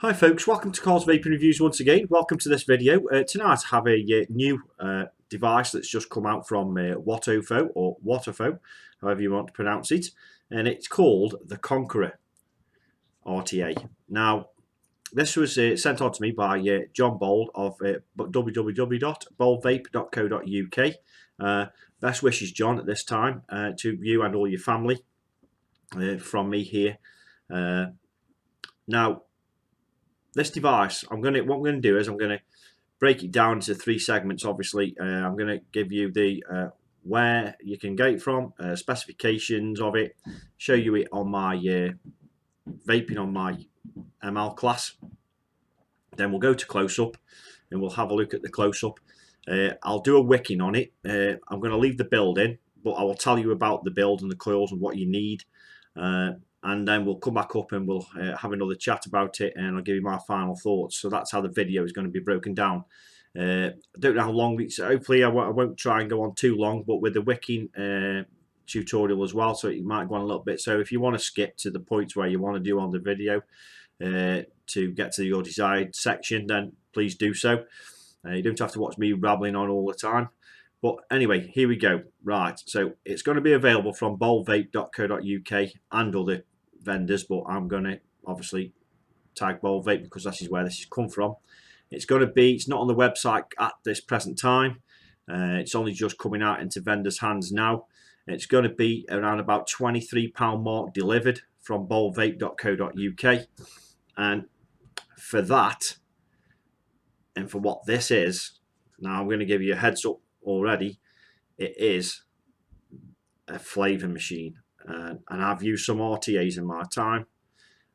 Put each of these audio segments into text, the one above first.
Hi folks, welcome to Carl's Vaping Reviews once again. Welcome to this video. Tonight I have a new device that's just come out from Watofo or Watofo, however you want to pronounce it, and it's called the Conqueror RTA. Now, this was sent on to me by John Bold of www.boldvape.co.uk. Best wishes, John, at this time to you and all your family from me here. Now, this device, what I'm going to do is I'm going to break it down into three segments. Obviously, I'm going to give you the where you can get it from, specifications of it, show you it on my vaping on my ML class. Then we'll go to close up and we'll have a look at the close up. I'll do a wicking on it. I'm going to leave the build in, but I will tell you about the build and the coils and what you need. And then we'll come back up and we'll have another chat about it, and I'll give you my final thoughts. So that's how the video is going to be broken down. I don't know how long it's, hopefully I won't try and go on too long, but with the wicking tutorial as well, so it might go on a little bit. So if you want to skip to the points where you want to do on the video to get to your desired section, then please do so. You don't have to watch me rabbling on all the time. But anyway, here we go. Right, so it's going to be available from boldvape.co.uk and other vendors, but I'm going to obviously tag Bold Vape because this is where this has come from. It's not on the website at this present time. It's only just coming out into vendors' hands now. It's going to be around about £23 mark delivered from boldvape.co.uk. And for that, and for what this is, now I'm going to give you a heads up already. It is a flavour machine. And I've used some RTAs in my time.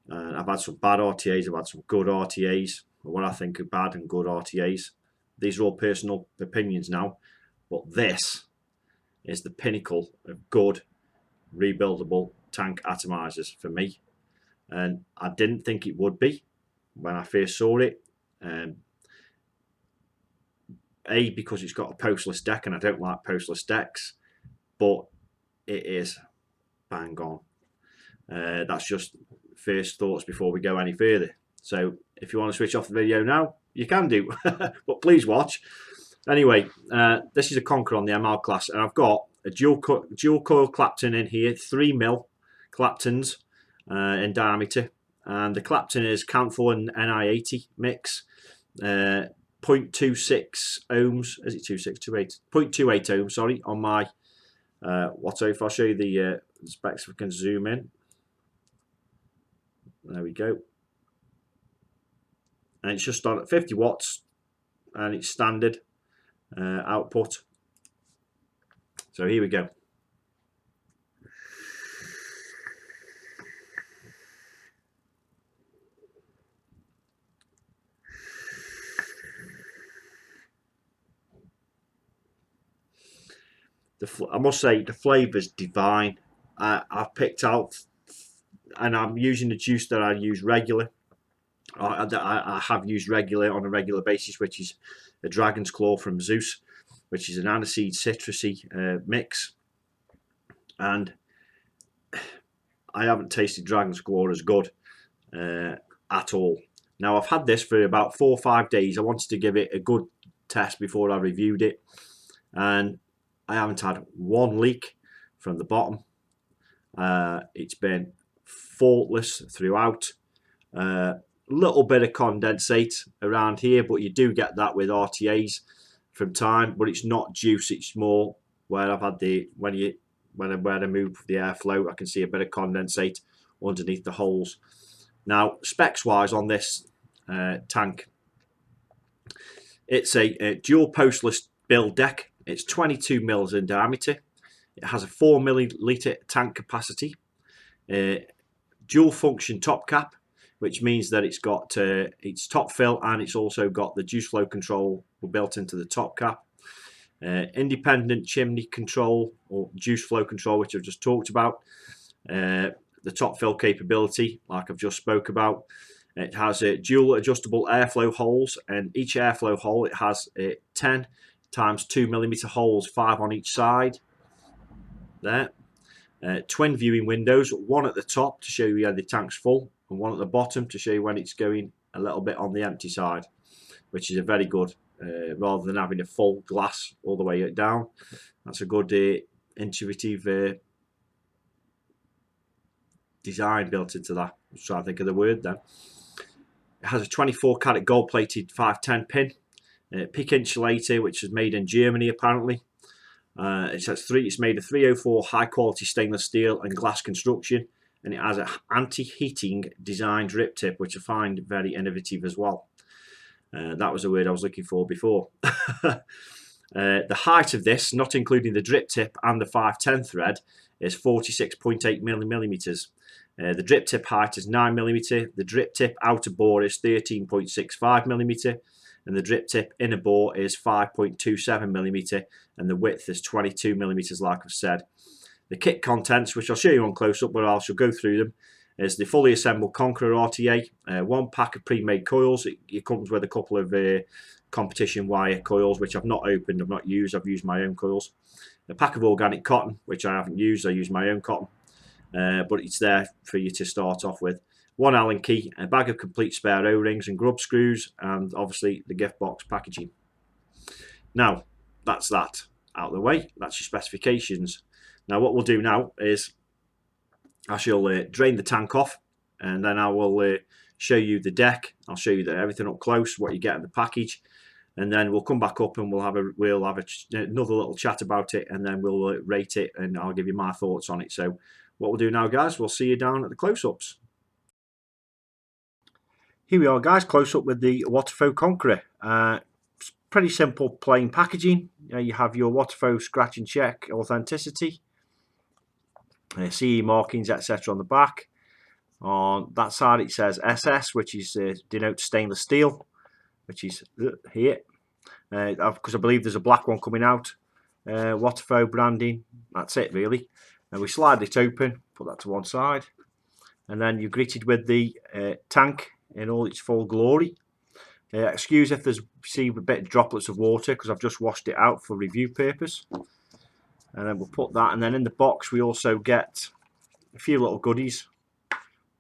I've had some bad RTAs, I've had some good RTAs, what I think are bad and good RTAs. These are all personal opinions now, but this is the pinnacle of good rebuildable tank atomizers for me. And I didn't think it would be when I first saw it. A, because it's got a postless deck, and I don't like postless decks, but it is bang on. That's just first thoughts before we go any further. So if you want to switch off the video now, you can do, but please watch. Anyway, this is a Conqueror on the ML class, and I've got a dual coil Clapton in here, 3mm Claptons in diameter, and the Clapton is Kanthal and Ni80 mix. 0.26 ohms, is it 2628? 0.28 ohms, sorry, on my Watofo. I'll show you the specs if we can zoom in. There we go. And it's just on at 50 watts, and it's standard output. So here we go. I must say the flavour is divine. I've picked out, and I'm using the juice that I use regular. I have used regular on a regular basis, which is the Dragon's Claw from Zeus, which is an aniseed citrusy mix. And I haven't tasted Dragon's Claw as good at all. Now, I've had this for about 4 or 5 days. I wanted to give it a good test before I reviewed it, and I haven't had one leak from the bottom. It's been faultless throughout. Little bit of condensate around here, but you do get that with RTAs from time, but it's not juice, it's more where I've had the when I move the airflow, I can see a bit of condensate underneath the holes. Now, specs wise on this tank, it's a dual postless build deck. It's 22 mils in diameter. It has a 4 milliliter tank capacity. Dual function top cap, which means that it's got its top fill, and it's also got the juice flow control built into the top cap. Independent chimney control or juice flow control, which I've just talked about. The top fill capability, like I've just spoke about. It has dual adjustable airflow holes, and each airflow hole it has 10 times 2mm holes, 5 on each side. There. Twin viewing windows, one at the top to show you when the tank's full, and one at the bottom to show you when it's going a little bit on the empty side, which is a very good, rather than having a full glass all the way down. That's a good intuitive design built into that. I'm trying to think of the word then. It has a 24 karat gold plated 510 pin, PIK insulator, which is made in Germany apparently. It's made of 304 high quality stainless steel and glass construction, and it has an anti-heating design drip tip, which I find very innovative as well. That was a word I was looking for before. The height of this, not including the drip tip and the 510 thread, is 46.8 millimeters. The drip tip height is 9 millimeter. The drip tip outer bore is 13.65 millimeter, and the drip tip inner bore is 5.27 millimeter, and the width is 22 millimeters, like I've said. The kit contents, which I'll show you on close up, but I shall go through them, is the fully assembled Conqueror RTA, one pack of pre-made coils. It comes with a couple of competition wire coils, which I've not opened, I've not used. I've used my own coils. A pack of organic cotton, which I haven't used. I use my own cotton, but it's there for you to start off with. One Allen key, a bag of complete spare O-rings and grub screws, and obviously the gift box packaging. Now, that's that out of the way. That's your specifications. Now, what we'll do now is I shall drain the tank off, and then I will show you the deck. I'll show you everything up close, what you get in the package, and then we'll come back up and we'll have another little chat about it, and then we'll rate it, and I'll give you my thoughts on it. So what we'll do now, guys, we'll see you down at the close-ups. Here we are, guys, close up with the Waterfo Conqueror. It's pretty simple, plain packaging. You have your Waterfo scratch and check authenticity, CE markings, etc. on the back. On that side it says SS, which is denotes stainless steel, which is here, because I believe there's a black one coming out. Waterfo branding. That's it really. And we slide it open, put that to one side, and then you're greeted with the tank in all its full glory. Excuse if there's a bit of droplets of water, because I've just washed it out for review purpose. And then we'll put that, and then in the box we also get a few little goodies.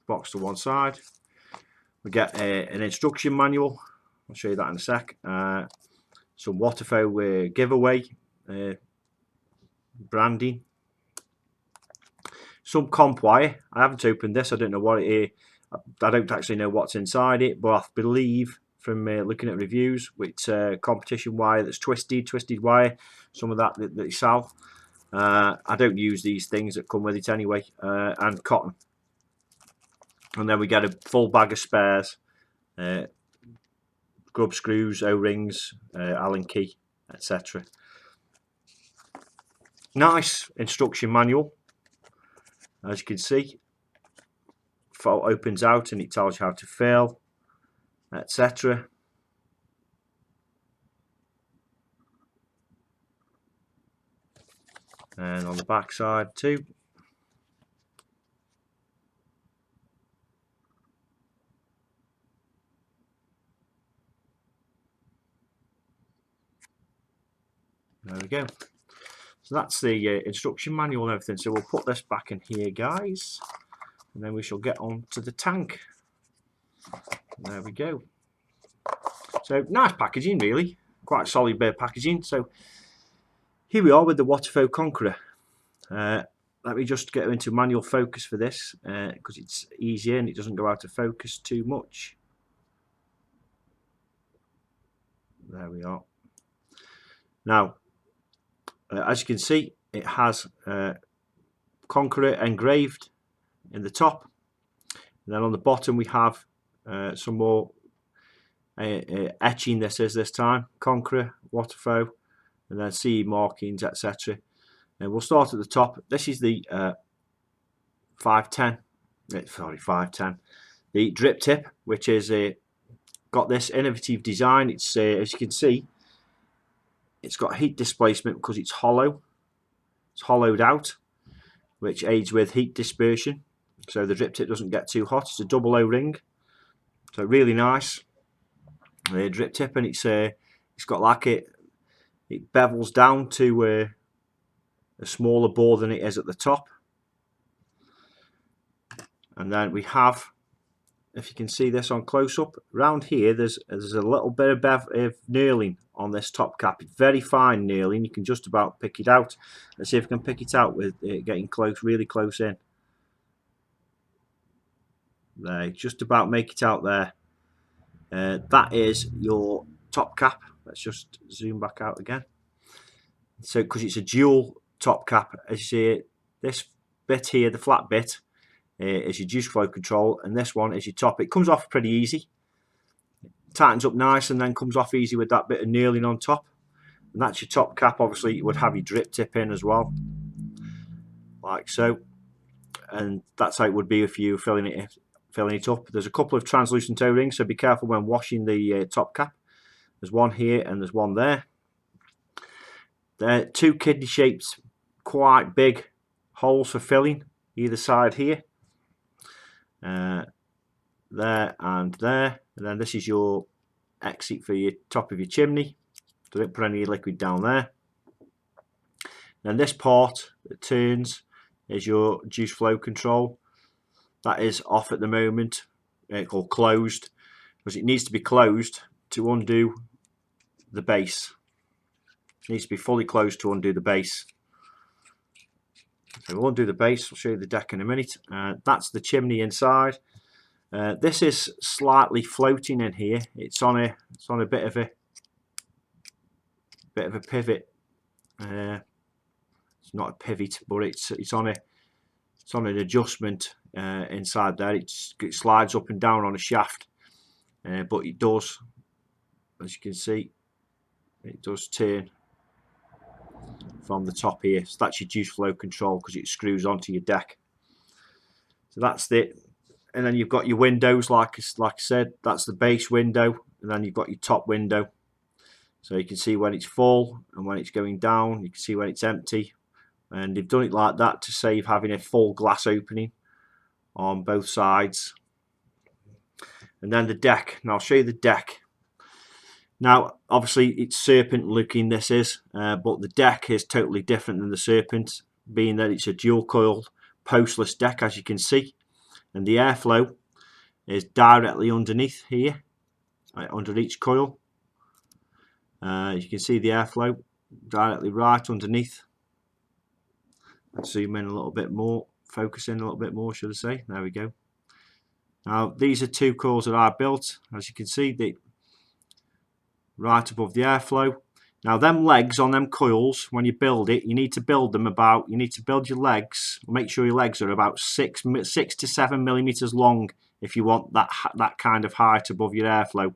Box to one side. We get an instruction manual. I'll show you that in a sec. Some Waterfo giveaway branding. Some comp wire. I haven't opened this. I don't know what it is. I don't actually know what's inside it, but I believe from looking at reviews, it's competition wire that's twisted wire. Some of that they sell. I don't use these things that come with it anyway, and cotton. And then we get a full bag of spares, grub screws, O-rings, Allen key, etc. Nice instruction manual, as you can see. Opens out and it tells you how to fill, etc. And on the back side too. There we go. So that's the instruction manual and everything. So we'll put this back in here, guys, and then we shall get on to the tank. There we go. So nice packaging, really. Quite solid bit of packaging. So here we are with the Waterfo Conqueror. Let me just get into manual focus for this, because it's easier and it doesn't go out of focus too much. There we are. Now, as you can see, it has Conqueror engraved in the top, and then on the bottom we have some more etching. This is this time Conqueror, Waterfo, and then CE markings, etc. And we'll start at the top. This is the 510. The drip tip, which is got this innovative design. It's as you can see, it's got heat displacement because it's hollow. It's hollowed out, which aids with heat dispersion, so the drip tip doesn't get too hot. It's a double O-ring, so really nice drip tip, and it's got like it bevels down to a smaller bore than it is at the top. And then we have if you can see this on close up, around here there's a little bit of knurling on this top cap. It's very fine knurling. You can just about pick it out. Let's see if we can pick it out with it getting close, really close in. There, just about make it out there. That is your top cap. Let's just zoom back out again. So, because it's a dual top cap, as you see it, this bit here, the flat bit, is your juice flow control, and this one is your top. It comes off pretty easy, tightens up nice, and then comes off easy with that bit of knurling on top. And that's your top cap. Obviously, you would have your drip tip in as well, like so. And that's how it would be if you were filling it up. There's a couple of translucent O-rings, so be careful when washing the top cap. There's one here and there's one there. They're two kidney shaped, quite big holes for filling either side here. There and there. And then this is your exit for your top of your chimney. So don't put any liquid down there. Then this part that turns is your juice flow control. That is off at the moment, or closed, because it needs to be closed to undo the base. It needs to be fully closed to undo the base. So we'll undo the base. I'll show you the deck in a minute. That's the chimney inside. This is slightly floating in here. It's on a bit of a pivot. It's not a pivot, but it's on an adjustment inside there. It slides up and down on a shaft, but it does, as you can see, it does turn from the top here. So that's your juice flow control, because it screws onto your deck. So that's it. And then you've got your windows, like I said, that's the base window, and then you've got your top window. So you can see when it's full and when it's going down. You can see when it's empty. And they've done it like that to save having a full glass opening on both sides. And then the deck. Now I'll show you the deck. Now obviously it's Serpent looking, this is, but the deck is totally different than the Serpent, being that it's a dual coiled postless deck, as you can see. And the airflow is directly underneath here, under each coil. You can see the airflow directly right underneath. Let's zoom in a little bit more, focus in a little bit more, should I say. There we go. Now these are two coils that I built, as you can see, right above the airflow. Now them legs on them coils, when you build it, you need to build your legs, make sure your legs are about 6 to 7 millimeters long if you want that kind of height above your airflow.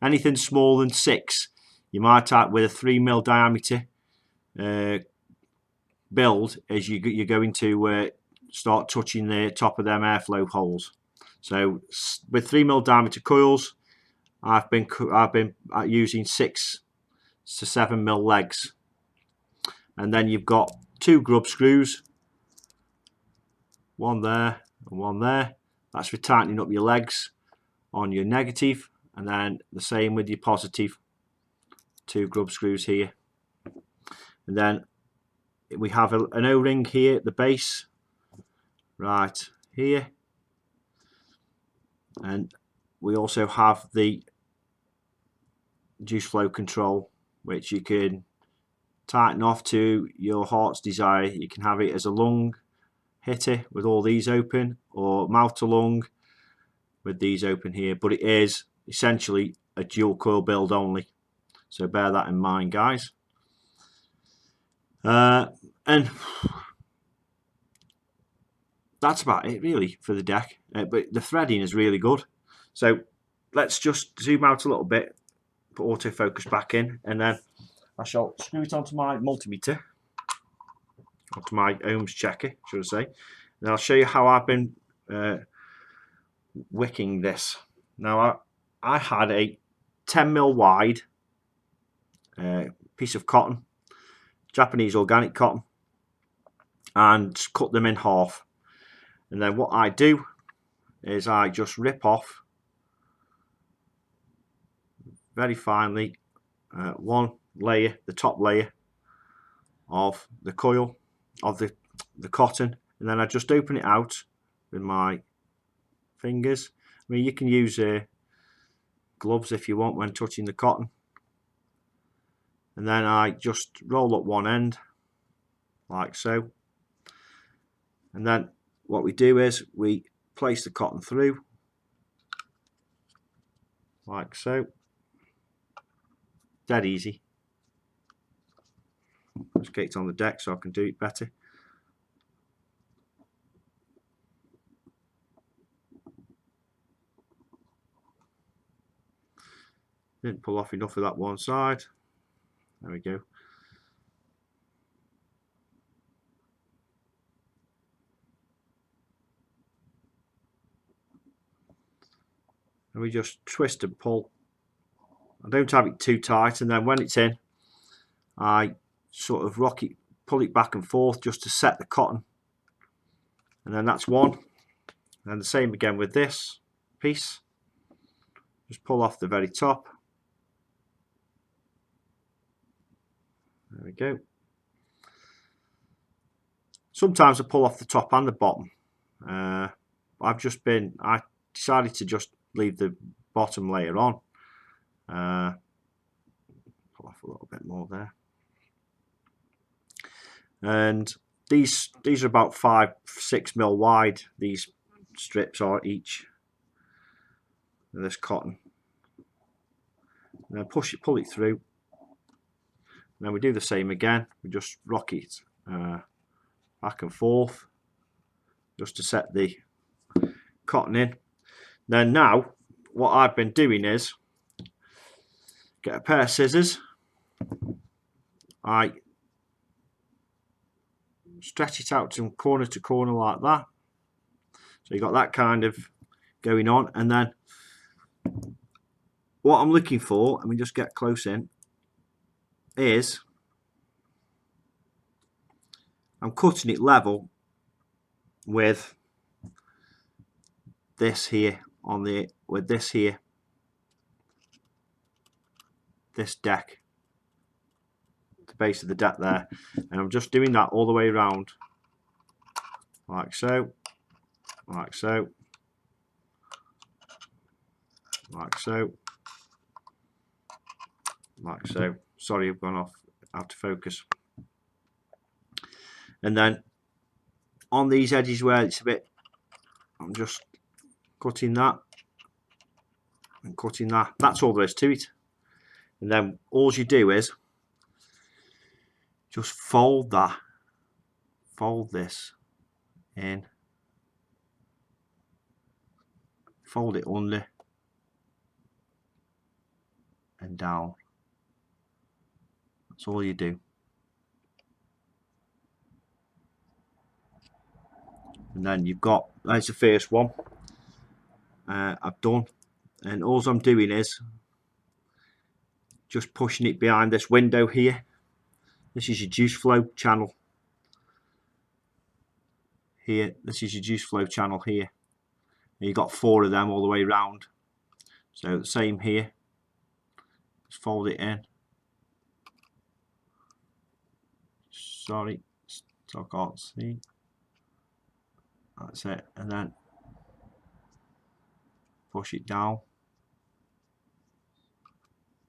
Anything smaller than 6, you might have with a 3 mil diameter build, as you're going to start touching the top of them airflow holes. So with 3 mil diameter coils, I've been using 6 to 7 mil legs, and then you've got 2 grub screws, one there and one there. That's for tightening up your legs on your negative, and then the same with your positive. 2 grub screws here, and then we have an O-ring here at the base, right here, and we also have the juice flow control, which you can tighten off to your heart's desire. You can have it as a lung hitter with all these open, or mouth to lung with these open here, but it is essentially a dual coil build only, so bear that in mind, guys. And that's about it really for the deck, but the threading is really good. So let's just zoom out a little bit, put autofocus back in, and then I shall screw it onto my multimeter, onto my ohms checker, should I say, and I'll show you how I've been wicking this. Now I had a 10 mil wide piece of cotton, Japanese organic cotton, and cut them in half. And then what I do is I just rip off very finely one layer, the top layer of the coil, of the cotton, and then I just open it out with my fingers, mean, you can use gloves if you want when touching the cotton. And then I just roll up one end like so, and then what we do is we place the cotton through like so. Dead easy. Let's get it on the deck so I can do it better. Didn't pull off enough of that one side. There we go. And we just twist and pull. I don't have it too tight, and then when it's in, I sort of rock it, pull it back and forth just to set the cotton. And then that's one. And the same again with this piece. Just pull off the very top. There we go. Sometimes I pull off the top and the bottom. I decided to just leave the bottom layer on. Pull off a little bit more there. And these are about 5-6 mil wide. These strips are each. And this cotton. And then pull it through. And then we do the same again. We just rock it back and forth just to set the cotton in. Then now what I've been doing is get a pair of scissors. I stretch it out from corner to corner like that. So you got that kind of going on, and then what I'm looking for, and we just get close in, is I'm cutting it level with this here this deck, the base of the deck there, and I'm just doing that all the way around like so, like so, like so, like so. Sorry, I've gone off out of focus. And then on these edges where it's a bit, I'm just cutting that and cutting that. That's all there is to it. And then all you do is just fold this in, fold it under and down. That's all you do. And then you've got, that's the first one I've done, and all I'm doing is just pushing it behind this window here. This is your juice flow channel here. This is your juice flow channel here. And you've got 4 of them all the way around. So the same here. Just fold it in. Sorry, so I can't see. That's it, and then push it down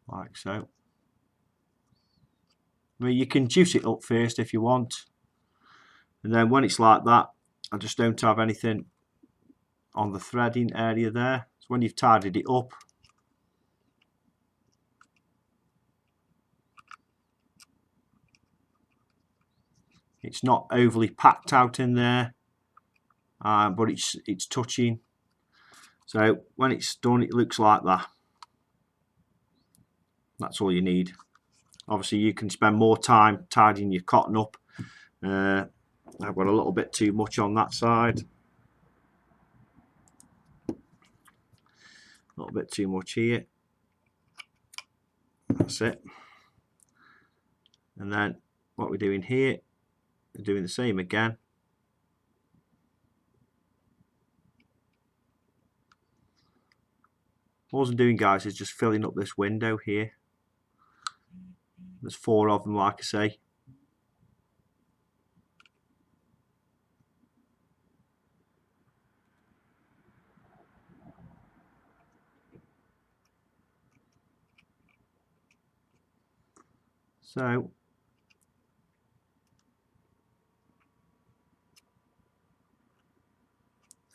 like so. I mean, you can juice it up first if you want, and then when it's like that, I just don't have anything on the threading area there. So when you've tidied it up, it's not overly packed out in there, but it's touching. So when it's done, it looks like that. That's all you need. Obviously, you can spend more time tidying your cotton up. I've got a little bit too much on that side. A little bit too much here. That's it. And then what we're doing here, we're doing the same again. All I'm doing, guys, is just filling up this window here. There's 4 of them, like I say. So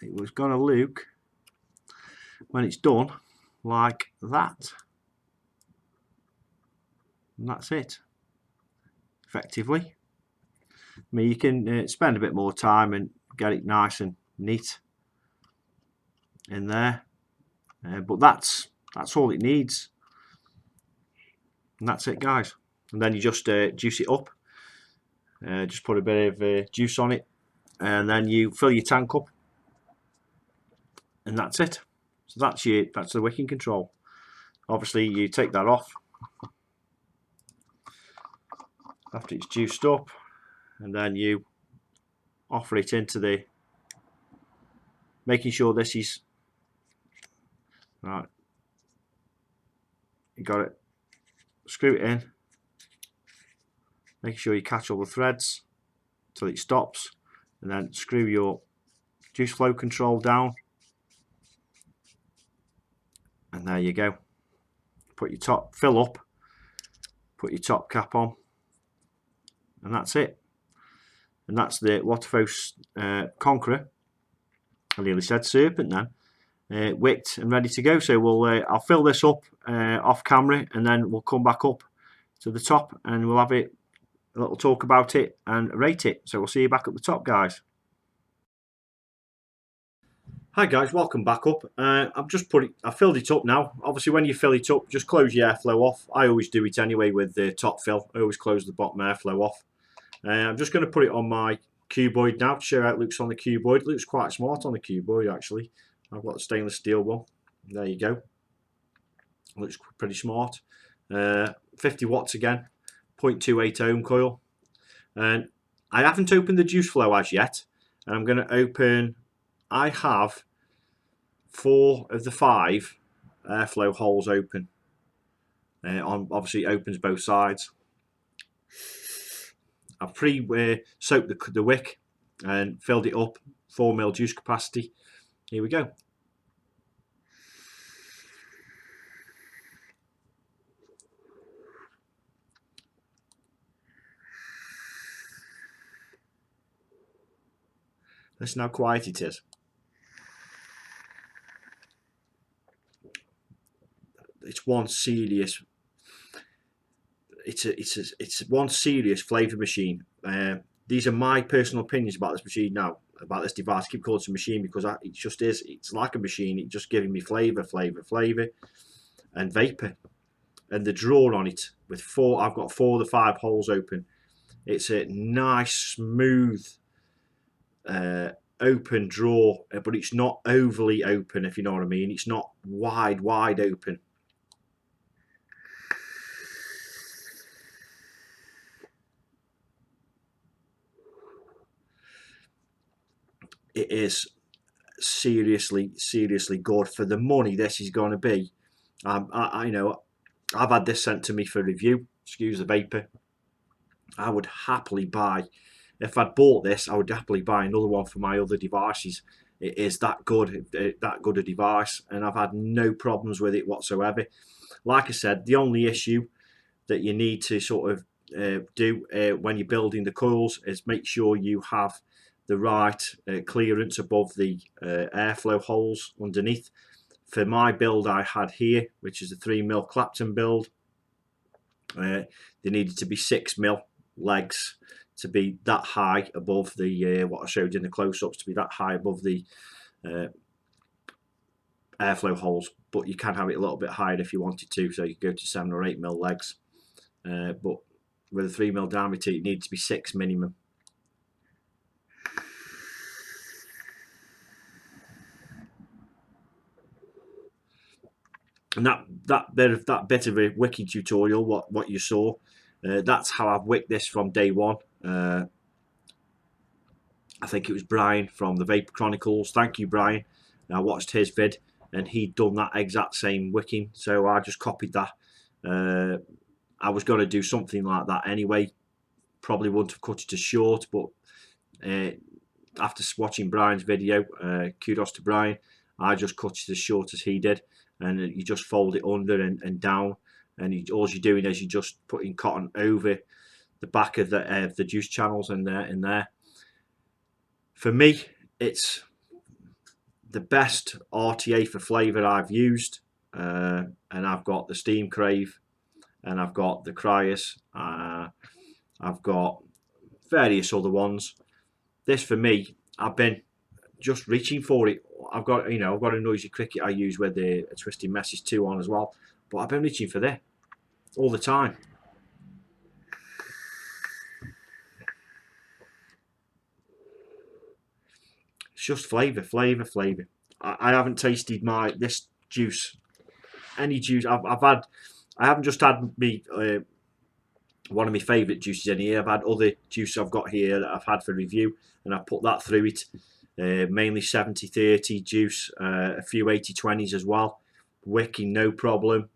it was going to look, when it's done, like that. And that's it, effectively. I mean, you can spend a bit more time and get it nice and neat in there, but that's all it needs, and that's it, guys. And then you just juice it up, just put a bit of juice on it, and then you fill your tank up, and that's it. So that's the wicking control. Obviously you take that off after it's juiced up, and then you offer it into the, making sure this is right. You got it, screw it in, making sure you catch all the threads till it stops, and then screw your juice flow control down, and there you go. Put your top, fill up, put your top cap on, and that's it. And that's the Waterfos Conqueror, I nearly said Serpent then, wicked and ready to go. So I'll fill this up off camera, and then we'll come back up to the top and we'll have a little talk about it and rate it. So we'll see you back at the top, guys. Hi guys, welcome back up. I filled it up now. Obviously when you fill it up, just close your airflow off. I always do it anyway with the top fill. I always close the bottom airflow off. I'm just going to put it on my cuboid now to show how it looks on the cuboid. It looks quite smart on the cuboid actually. I've got a stainless steel one. There you go. Looks pretty smart. 50 watts again, 0.28 ohm coil. And I haven't opened the juice flow as yet. And I'm going to open, I have 4 of the 5 airflow holes open. Obviously it opens both sides. I've pre-soaked the wick and filled it up, 4ml juice capacity. Here we go. Listen how quiet it is. It's one serious. It's one serious flavour machine. These are my personal opinions about this machine now, about this device. I keep calling it a machine because it just is. It's like a machine. It's just giving me flavour, and vapour. And the draw on it with 4. I've got 4 of the 5 holes open. It's a nice, smooth, open draw, but it's not overly open, if you know what I mean. It's not wide open. It is seriously good for the money this is going to be. I know I've had this sent to me for review. Excuse the vapour. I would happily buy, if I'd bought this, I would happily buy another one for my other devices. It is that good a device, and I've had no problems with it whatsoever. Like I said, the only issue that you need to sort of do when you're building the coils is make sure you have the right clearance above the airflow holes underneath. For my build I had here, which is a 3mm Clapton build, there needed to be 6mm legs to be that high above the what I showed you in the close-ups, to be that high above the airflow holes. But you can have it a little bit higher if you wanted to, so you go to 7 or 8mm legs. But with a 3mm diameter, it needs to be 6 minimum. And that bit of a wicking tutorial, what you saw, that's how I've wicked this from day one. I think it was Brian from the Vapor Chronicles. Thank you, Brian. I watched his vid and he'd done that exact same wicking, so I just copied that. I was going to do something like that anyway. Probably wouldn't have cut it as short, but after watching Brian's video, kudos to Brian, I just cut it as short as he did. And you just fold it under and down, and all you're doing is you're just putting cotton over the back of the juice channels in there. For me, it's the best RTA for flavour I've used, and I've got the Steam Crave, and I've got the Cryos, I've got various other ones. This for me, I've been just reaching for it. I've got I've got a Noisy Cricket I use with the Twisted Message 2 on as well, but I've been reaching for this all the time. It's just flavour. I haven't tasted this juice, any juice I've had. I haven't just had me one of my favourite juices in here. I've had other juice I've got here that I've had for review, and I've put that through it. Mainly 70-30 juice, a few 80-20s as well. Wicking, no problem.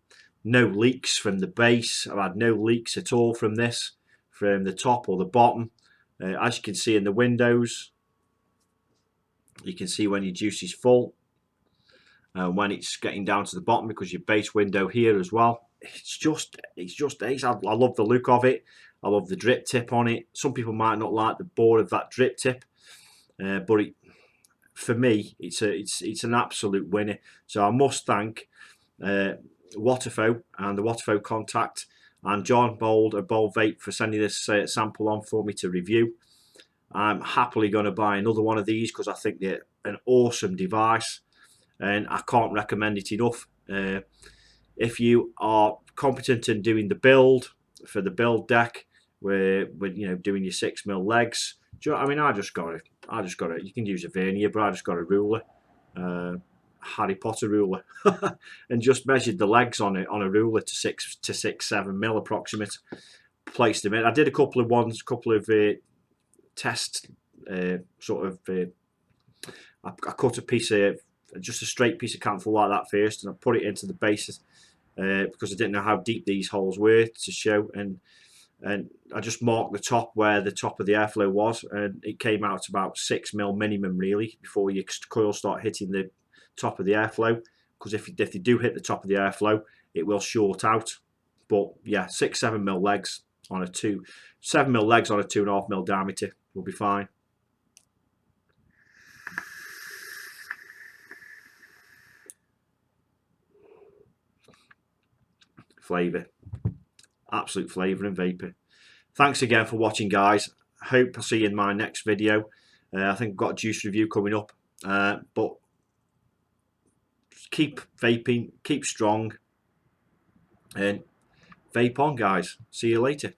No leaks from the base. I've had no leaks at all from this, from the top or the bottom. As you can see in the windows, you can see when your juice is full, when it's getting down to the bottom, because your base window here as well. It's just ace. I love the look of it. I love the drip tip on it. Some people might not like the bore of that drip tip, but for me, it's an absolute winner. So I must thank Waterfo and the Waterfo contact and John Bold at Bold Vape for sending this sample on for me to review. I'm happily going to buy another one of these because I think they're an awesome device, and I can't recommend it enough. If you are competent in doing the build for the build deck, with doing your 6mm legs, I mean, I just got it. You can use a vernier, but I just got a ruler, Harry Potter ruler, and just measured the legs on it on a ruler to 7mm approximate. Placed them in. I did a couple of test sort of. I cut a piece of just a straight piece of camphor like that first, and I put it into the bases because I didn't know how deep these holes were to show, and I just marked the top where the top of the airflow was, and it came out to about 6mm minimum really before your coil start hitting the top of the airflow, because if they do hit the top of the airflow, it will short out. But yeah, 6-7mm legs on a 7mm legs on a 2.5mm diameter will be fine. Flavour, absolute flavour and vapour. Thanks again for watching, guys. Hope I'll see you in my next video. I think I've got a juice review coming up, but keep vaping, keep strong, and vape on, guys. See you later.